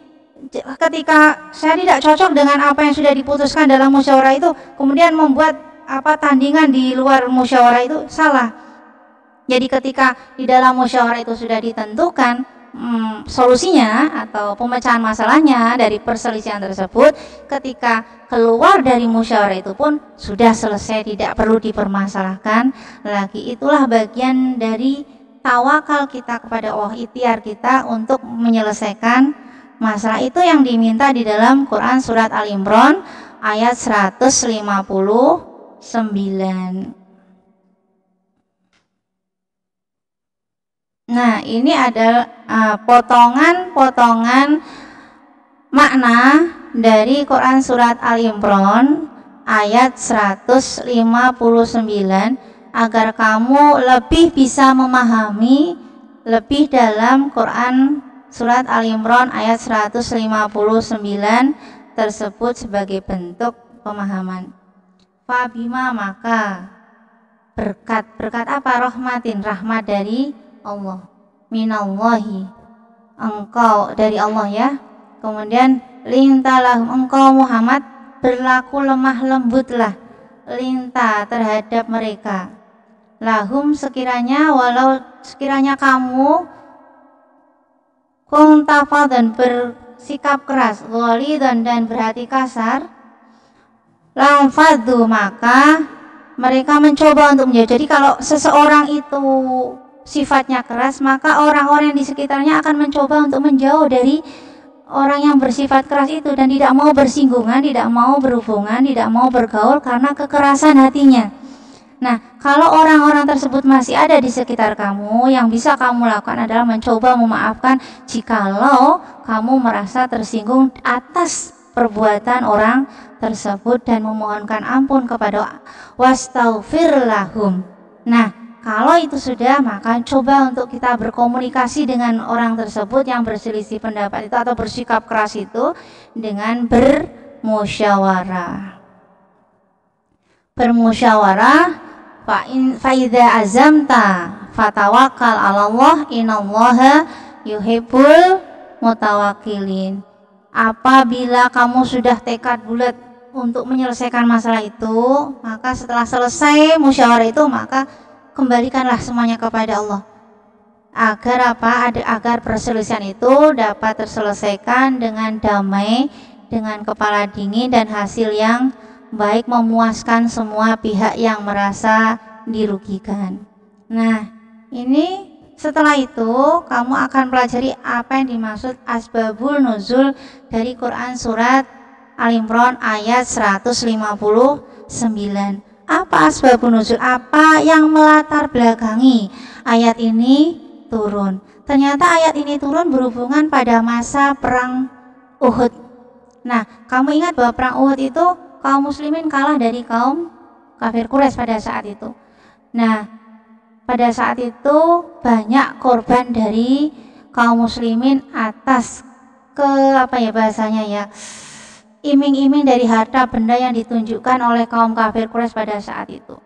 Speaker 1: ketika saya tidak cocok dengan apa yang sudah diputuskan dalam musyawarah itu, kemudian membuat tandingan di luar musyawarah, itu salah. Jadi ketika di dalam musyawarah itu sudah ditentukan solusinya atau pemecahan masalahnya dari perselisihan tersebut, ketika keluar dari musyawarah itu pun sudah selesai, tidak perlu dipermasalahkan lagi. Itulah bagian dari tawakal kita kepada Allah, ikhtiar kita untuk menyelesaikan masalah. Itu yang diminta di dalam Quran surat Al-Imran ayat 159. Nah, ini adalah potongan-potongan makna dari Quran surat Al-Imran ayat 159 agar kamu lebih bisa memahami lebih dalam Quran surat Al-Imran ayat 159 tersebut sebagai bentuk pemahaman. Fabima, maka berkat apa? Rahmatin, rahmat dari Allah, minallahi, engkau dari Allah ya. Kemudian lintalah, engkau Muhammad berlaku lemah lembutlah, linta terhadap mereka, lahum sekiranya, walau sekiranya kamu kuntafa dan bersikap keras, ghalidan dan berhati kasar, lamfadhu, maka mereka mencoba untuk menjauh. Jadi kalau seseorang itu sifatnya keras, maka orang-orang di sekitarnya akan mencoba untuk menjauh dari orang yang bersifat keras itu dan tidak mau bersinggungan, tidak mau berhubungan, tidak mau bergaul karena kekerasan hatinya. Nah, kalau orang-orang tersebut masih ada di sekitar kamu, yang bisa kamu lakukan adalah mencoba memaafkan jikalau kamu merasa tersinggung atas perbuatan orang tersebut dan memohonkan ampun kepada wastaghfir lahum. Nah, kalau itu sudah, maka coba untuk kita berkomunikasi dengan orang tersebut yang berselisih pendapat itu atau bersikap keras itu dengan bermusyawarah. Bermusyawarah, fa idza azamta fatawakkal 'alallah innallaha yuhibbul mutawakkilin. Apabila kamu sudah tekad bulat untuk menyelesaikan masalah itu, maka setelah selesai musyawarah itu, maka kembalikanlah semuanya kepada Allah. Agar agar perselisihan itu dapat terselesaikan dengan damai, dengan kepala dingin dan hasil yang baik, memuaskan semua pihak yang merasa dirugikan. Nah, ini setelah itu kamu akan pelajari apa yang dimaksud asbabul nuzul dari Quran surat Al-Imran ayat 159. Apa asbabun nuzul? Apa yang melatar belakangi ayat ini turun? Ternyata ayat ini turun berhubungan pada masa perang Uhud. Nah, kamu ingat bahwa perang Uhud itu kaum muslimin kalah dari kaum kafir Quraisy pada saat itu. Nah, pada saat itu banyak korban dari kaum muslimin atas bahasanya ya, iming-iming dari harta benda yang ditunjukkan oleh kaum kafir Quraisy pada saat itu.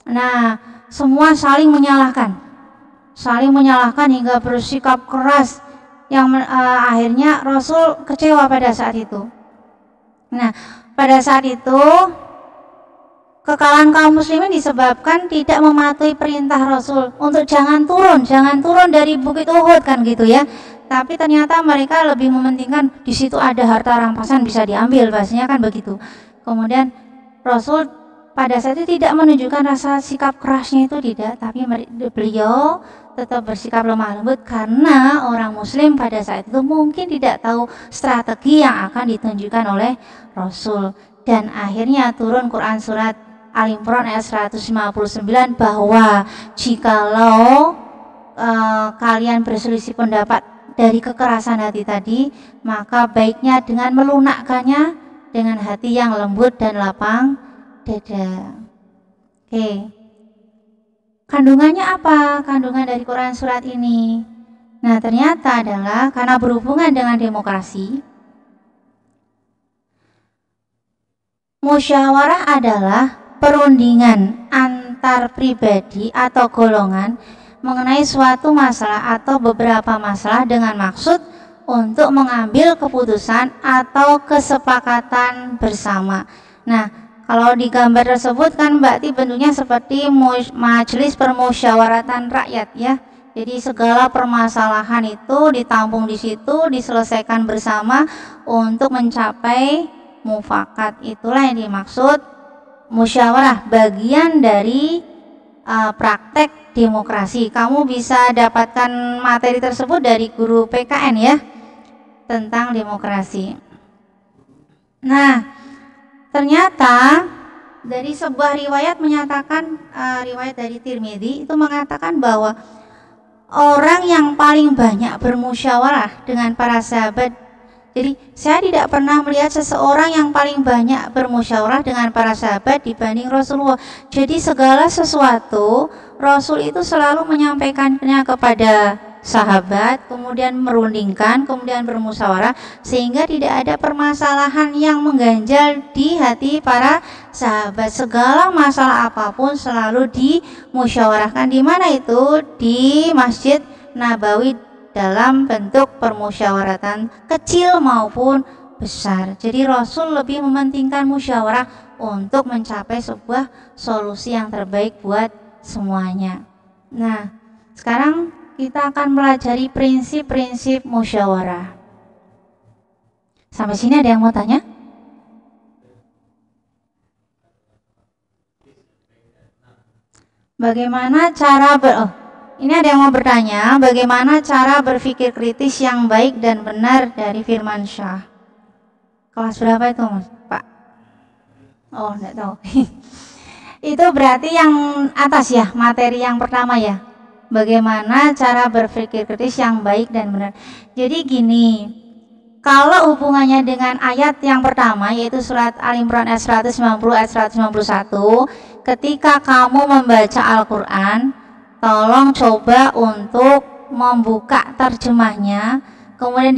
Speaker 1: Nah, semua saling menyalahkan hingga bersikap keras yang akhirnya Rasul kecewa pada saat itu. Nah, pada saat itu kekalahan kaum muslimin disebabkan tidak mematuhi perintah Rasul untuk jangan turun dari Bukit Uhud kan gitu ya. Tapi ternyata mereka lebih mementingkan di situ ada harta rampasan bisa diambil, bahasanya kan begitu. Kemudian Rasul pada saat itu tidak menunjukkan rasa sikap kerasnya itu, tidak, tapi beliau tetap bersikap lemah lembut karena orang muslim pada saat itu mungkin tidak tahu strategi yang akan ditunjukkan oleh Rasul. Dan akhirnya turun Quran surat Al-Imran ayat 159 bahwa jikalau kalian berselisih pendapat dari kekerasan hati tadi, maka baiknya dengan melunakkannya dengan hati yang lembut dan lapang dada. Oke. Kandungannya apa? Kandungan dari Quran surat ini. Nah, ternyata adalah karena berhubungan dengan demokrasi. Musyawarah adalah perundingan antar pribadi atau golongan mengenai suatu masalah atau beberapa masalah dengan maksud untuk mengambil keputusan atau kesepakatan bersama. Nah, kalau di gambar tersebut kan berarti bentuknya seperti majelis permusyawaratan rakyat ya. Jadi segala permasalahan itu ditampung di situ, diselesaikan bersama untuk mencapai mufakat. Itulah yang dimaksud musyawarah, bagian dari praktek demokrasi. Kamu bisa dapatkan materi tersebut dari guru PKN ya, tentang demokrasi. Nah, ternyata dari sebuah riwayat menyatakan, riwayat dari Tirmidzi itu mengatakan bahwa orang yang paling banyak bermusyawarah dengan para sahabat. Jadi saya tidak pernah melihat seseorang yang paling banyak bermusyawarah dengan para sahabat dibanding Rasulullah. Jadi segala sesuatu Rasul itu selalu menyampaikannya kepada sahabat, kemudian merundingkan, kemudian bermusyawarah, sehingga tidak ada permasalahan yang mengganjal di hati para sahabat. Segala masalah apapun selalu dimusyawarahkan. Di mana itu? Di Masjid Nabawi, dalam bentuk permusyawaratan kecil maupun besar. Jadi Rasul lebih mementingkan musyawarah untuk mencapai sebuah solusi yang terbaik buat semuanya. Nah, sekarang kita akan pelajari prinsip-prinsip musyawarah. Sampai sini ada yang mau tanya? Bagaimana cara ini ada yang mau bertanya, bagaimana cara berpikir kritis yang baik dan benar dari Firmansyah? Kelas berapa itu, Mas? Pak? Oh, enggak tahu. Itu berarti yang atas ya, materi yang pertama ya. Bagaimana cara berpikir kritis yang baik dan benar. Jadi gini, kalau hubungannya dengan ayat yang pertama, yaitu surat Al-Imran ayat 190 ayat 191, ketika kamu membaca Al-Quran, tolong coba untuk membuka terjemahnya, kemudian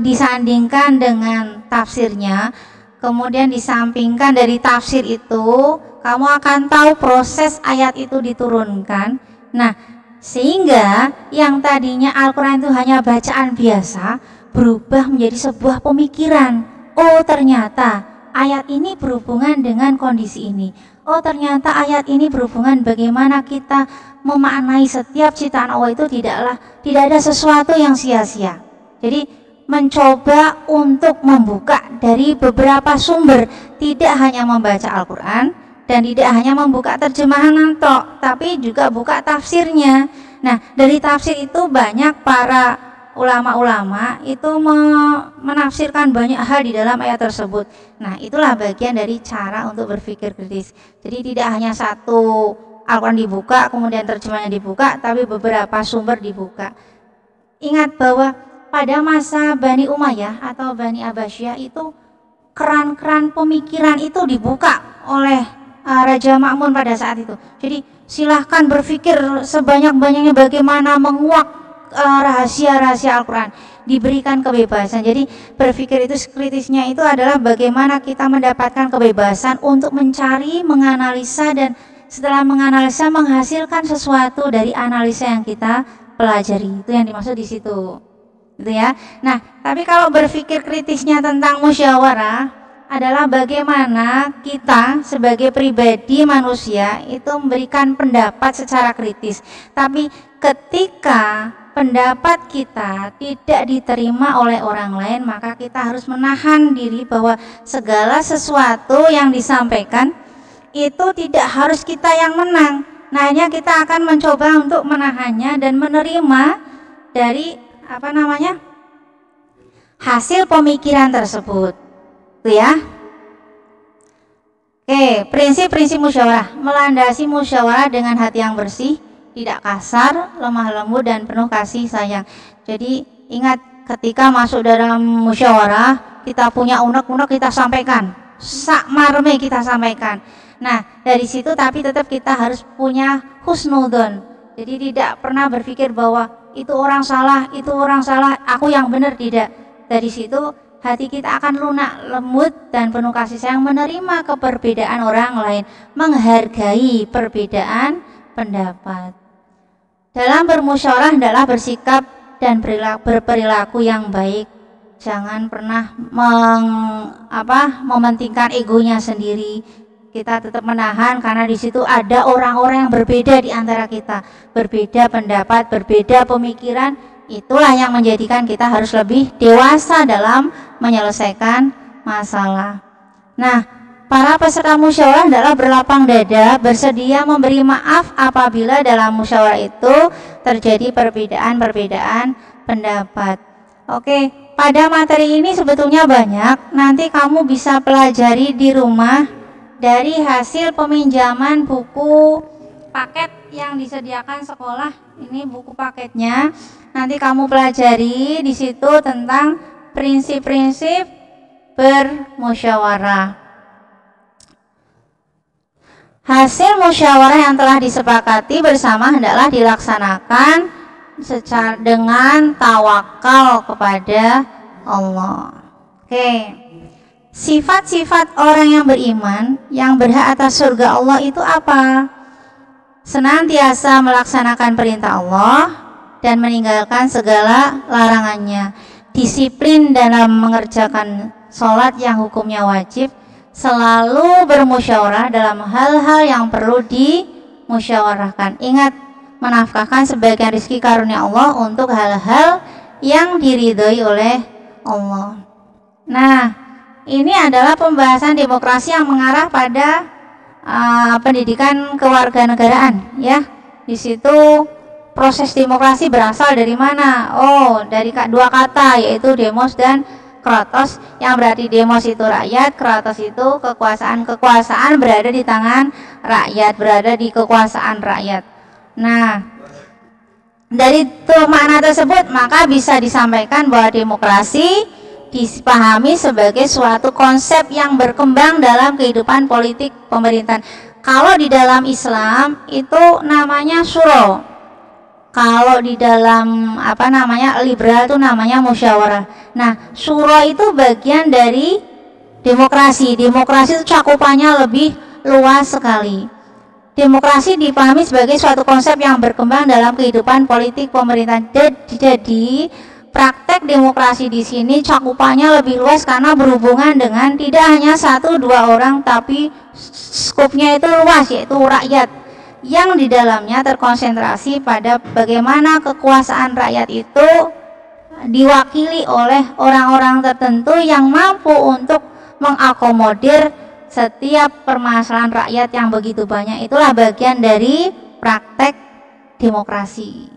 Speaker 1: disandingkan dengan tafsirnya, kemudian disampingkan dari tafsir itu, kamu akan tahu proses ayat itu diturunkan. Nah, sehingga yang tadinya Al-Quran itu hanya bacaan biasa berubah menjadi sebuah pemikiran. Oh, ternyata ayat ini berhubungan dengan kondisi ini. Oh, ternyata ayat ini berhubungan bagaimana kita memaknai setiap ciptaan Allah itu tidak ada sesuatu yang sia-sia. Jadi mencoba untuk membuka dari beberapa sumber, tidak hanya membaca Al-Quran dan tidak hanya membuka terjemahan tapi juga buka tafsirnya. Nah, dari tafsir itu banyak para ulama-ulama itu menafsirkan banyak hal di dalam ayat tersebut. Nah, itulah bagian dari cara untuk berpikir kritis. Jadi tidak hanya satu Al-Quran dibuka, kemudian terjemahnya dibuka, tapi beberapa sumber dibuka. Ingat bahwa pada masa Bani Umayyah atau Bani Abbasiyah itu keran-keran pemikiran itu dibuka oleh Raja Ma'mun pada saat itu. Jadi silahkan berpikir sebanyak-banyaknya bagaimana menguak rahasia-rahasia Al-Quran, diberikan kebebasan. Jadi berpikir itu kritisnya itu adalah bagaimana kita mendapatkan kebebasan untuk mencari, menganalisa, dan setelah menganalisa menghasilkan sesuatu dari analisa yang kita pelajari. Itu yang dimaksud di situ, gitu ya. Nah, tapi kalau berpikir kritisnya tentang musyawarah adalah bagaimana kita sebagai pribadi manusia itu memberikan pendapat secara kritis. Tapi ketika pendapat kita tidak diterima oleh orang lain, maka kita harus menahan diri bahwa segala sesuatu yang disampaikan itu tidak harus kita yang menang. Nah, hanya kita akan mencoba untuk menahannya dan menerima dari hasil pemikiran tersebut. Itu ya. Oke, prinsip-prinsip musyawarah. Melandasi musyawarah dengan hati yang bersih, tidak kasar, lemah lembut, dan penuh kasih sayang. Jadi ingat, ketika masuk dalam musyawarah, kita punya unek-unek kita sampaikan, sak marme kita sampaikan. Nah, dari situ tapi tetap kita harus punya husnudzon. Jadi tidak pernah berpikir bahwa itu orang salah, aku yang benar, tidak. Dari situ hati kita akan lunak, lembut dan penuh kasih sayang menerima keperbedaan orang lain, menghargai perbedaan pendapat. Dalam bermusyawarah adalah bersikap dan berperilaku yang baik. Jangan pernah mementingkan egonya sendiri. Kita tetap menahan karena di situ ada orang-orang yang berbeda di antara kita, berbeda pendapat, berbeda pemikiran. Itulah yang menjadikan kita harus lebih dewasa dalam menyelesaikan masalah. Nah, para peserta musyawarah adalah berlapang dada, bersedia memberi maaf apabila dalam musyawarah itu terjadi perbedaan pendapat. Oke, pada materi ini sebetulnya banyak. Nanti kamu bisa pelajari di rumah dari hasil peminjaman buku paket yang disediakan sekolah. Ini buku paketnya. Nanti kamu pelajari di situ tentang prinsip-prinsip bermusyawarah. Hasil musyawarah yang telah disepakati bersama hendaklah dilaksanakan secara dengan tawakal kepada Allah. Oke. Sifat-sifat orang yang beriman yang berhak atas surga Allah itu apa? Senantiasa melaksanakan perintah Allah dan meninggalkan segala larangannya. Disiplin dalam mengerjakan sholat yang hukumnya wajib. Selalu bermusyawarah dalam hal-hal yang perlu dimusyawarahkan. Ingat, menafkahkan sebagian rezeki karunia Allah untuk hal-hal yang diridhoi oleh Allah. Nah, ini adalah pembahasan demokrasi yang mengarah pada pendidikan kewarganegaraan, ya. Di situ proses demokrasi berasal dari mana? Oh, dari dua kata, yaitu demos dan kratos, yang berarti demos itu rakyat, kratos itu kekuasaan berada di tangan rakyat, berada di kekuasaan rakyat. Nah, dari makna tersebut maka bisa disampaikan bahwa demokrasi dipahami sebagai suatu konsep yang berkembang dalam kehidupan politik pemerintahan. Kalau di dalam Islam itu namanya syuro. Kalau di dalam liberal itu namanya musyawarah. Nah, syuro itu bagian dari demokrasi. Demokrasi itu cakupannya lebih luas sekali. Demokrasi dipahami sebagai suatu konsep yang berkembang dalam kehidupan politik pemerintahan. Jadi praktek demokrasi di sini cakupannya lebih luas karena berhubungan dengan tidak hanya 1-2 orang, tapi skopnya itu luas, yaitu rakyat, yang di dalamnya terkonsentrasi pada bagaimana kekuasaan rakyat itu diwakili oleh orang-orang tertentu yang mampu untuk mengakomodir setiap permasalahan rakyat yang begitu banyak. Itulah bagian dari praktek demokrasi.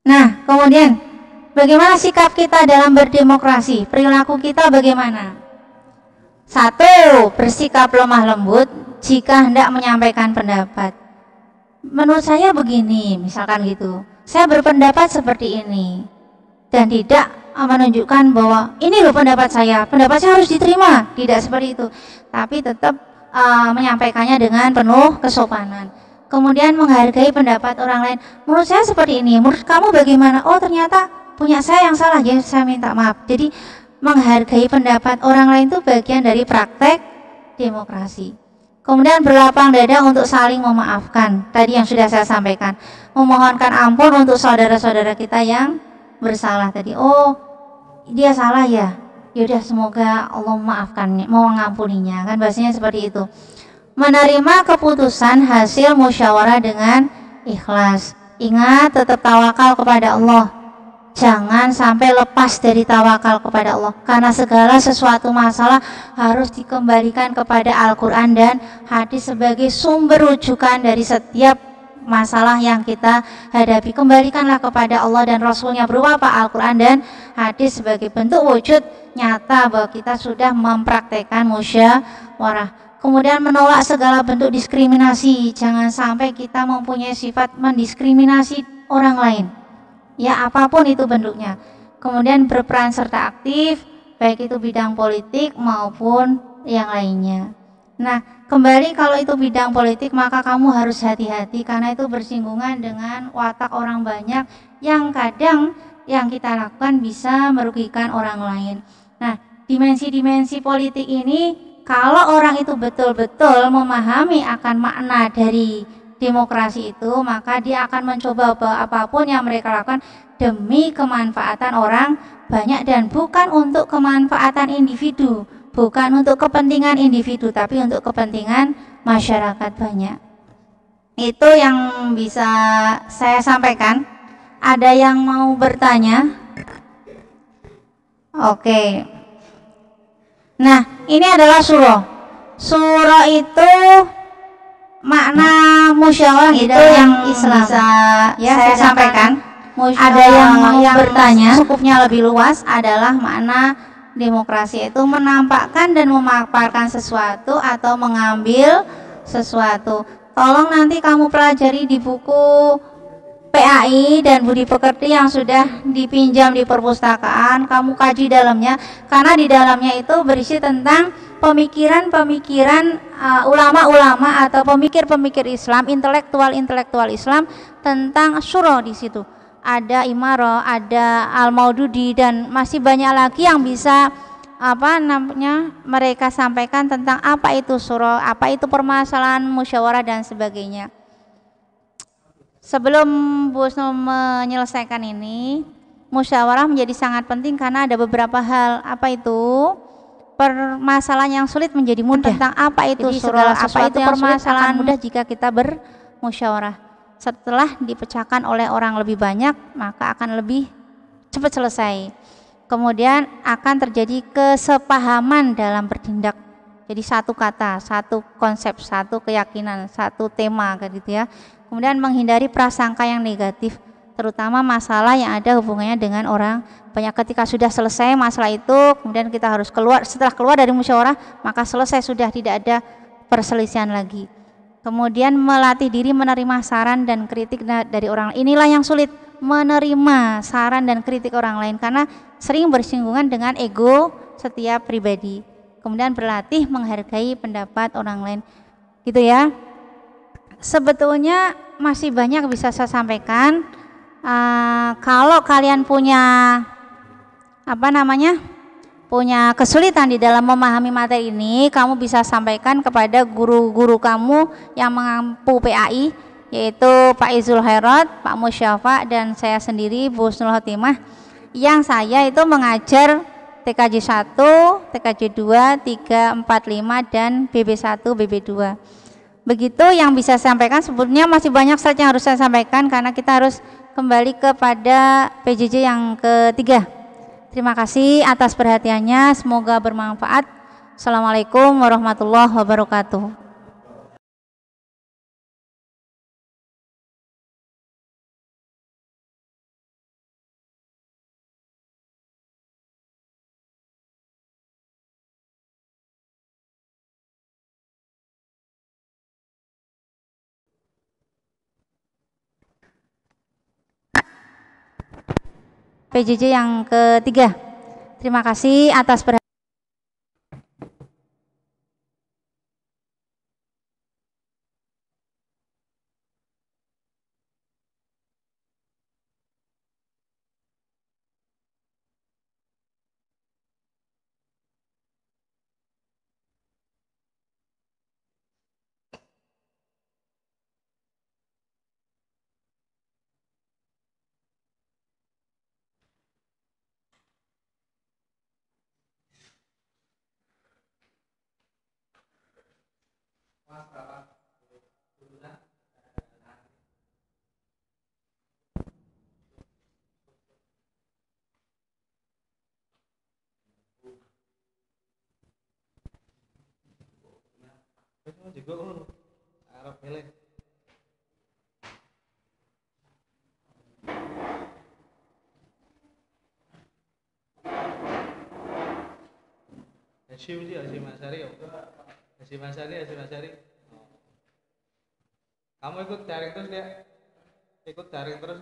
Speaker 1: Nah, kemudian bagaimana sikap kita dalam berdemokrasi? Perilaku kita bagaimana? 1. Bersikap lemah lembut jika hendak menyampaikan pendapat. Menurut saya begini, misalkan gitu. Saya berpendapat seperti ini dan tidak menunjukkan bahwa ini loh pendapat saya harus diterima. Tidak seperti itu. Tapi tetap menyampaikannya dengan penuh kesopanan. Kemudian menghargai pendapat orang lain. Menurut saya seperti ini, menurut kamu bagaimana? Oh, ternyata punya saya yang salah, ya saya minta maaf. Jadi menghargai pendapat orang lain itu bagian dari praktek demokrasi. Kemudian berlapang dada untuk saling memaafkan. Tadi yang sudah saya sampaikan, memohonkan ampun untuk saudara-saudara kita yang bersalah tadi. Oh, dia salah ya. Yaudah, semoga Allah memaafkannya, mau mengampuninya. Kan bahasanya seperti itu. Menerima keputusan hasil musyawarah dengan ikhlas. Ingat, tetap tawakal kepada Allah. Jangan sampai lepas dari tawakal kepada Allah, karena segala sesuatu masalah harus dikembalikan kepada Al-Quran dan hadis sebagai sumber rujukan dari setiap masalah yang kita hadapi. Kembalikanlah kepada Allah dan Rasulnya berupa Al-Quran dan hadis sebagai bentuk wujud nyata bahwa kita sudah mempraktekkan musyawarah. Kemudian menolak segala bentuk diskriminasi. Jangan sampai kita mempunyai sifat mendiskriminasi orang lain, ya apapun itu bentuknya. Kemudian berperan serta aktif, baik itu bidang politik maupun yang lainnya. Nah, kembali kalau itu bidang politik maka kamu harus hati-hati karena itu bersinggungan dengan watak orang banyak yang kadang yang kita lakukan bisa merugikan orang lain. Nah, dimensi-dimensi politik ini kalau orang itu betul-betul memahami akan makna dari demokrasi itu, maka dia akan mencoba apapun yang mereka lakukan demi kemanfaatan orang banyak dan bukan untuk kemanfaatan individu. Bukan untuk kepentingan individu tapi untuk kepentingan masyarakat banyak. Itu yang bisa saya sampaikan. Ada yang mau bertanya? Oke. Nah, ini adalah surah. Surah itu makna musyawarah itu yang Islam bisa ya saya sampaikan. Ada yang mau bertanya? Cukupnya lebih luas adalah makna demokrasi itu menampakkan dan memaparkan sesuatu atau mengambil sesuatu. Tolong nanti kamu pelajari di buku PAI dan Budi Pekerti yang sudah dipinjam di perpustakaan, kamu kaji dalamnya karena di dalamnya itu berisi tentang pemikiran-pemikiran ulama-ulama atau pemikir-pemikir Islam, intelektual Islam tentang syuro di situ. Ada Imarah, ada Al-Maududi dan masih banyak lagi yang bisa mereka sampaikan tentang apa itu syuro, apa itu permasalahan musyawarah dan sebagainya. Sebelum Bu Husnul menyelesaikan ini, musyawarah menjadi sangat penting karena ada beberapa hal. Apa itu? Permasalahan yang sulit menjadi mudah. Tentang apa itu syuro, apa itu permasalahan mudah jika kita bermusyawarah. Setelah dipecahkan oleh orang lebih banyak, maka akan lebih cepat selesai. Kemudian akan terjadi kesepahaman dalam bertindak. Jadi satu kata, satu konsep, satu keyakinan, satu tema gitu ya. Kemudian menghindari prasangka yang negatif, terutama masalah yang ada hubungannya dengan orang banyak. Ketika sudah selesai masalah itu, kemudian kita harus keluar. Setelah keluar dari musyawarah, maka selesai, sudah tidak ada perselisihan lagi. Kemudian melatih diri menerima saran dan kritik dari orang lain. Inilah yang sulit, menerima saran dan kritik orang lain karena sering bersinggungan dengan ego setiap pribadi. Kemudian berlatih menghargai pendapat orang lain. Gitu ya. Sebetulnya masih banyak bisa saya sampaikan. Kalau kalian punya punya kesulitan di dalam memahami materi ini, kamu bisa sampaikan kepada guru-guru kamu yang mengampu PAI, yaitu Pak Izul Khairat, Pak Musyafa, dan saya sendiri Bu Husnul Khotimah, yang saya itu mengajar TKJ 1, TKJ 2, 3, 4, 5 dan BB1, BB2. Begitu yang bisa saya sampaikan. Sebetulnya masih banyak slide yang harus saya sampaikan karena kita harus kembali kepada PJJ yang ketiga. Terima kasih atas perhatiannya, semoga bermanfaat. Assalamualaikum warahmatullahi wabarakatuh. PJJ yang ketiga. Terima kasih atas perhatian.
Speaker 2: juga Arab milih. Hasyim Asari. Hasyim Asari. Kamu ikut daring terus ya? Ikut daring terus.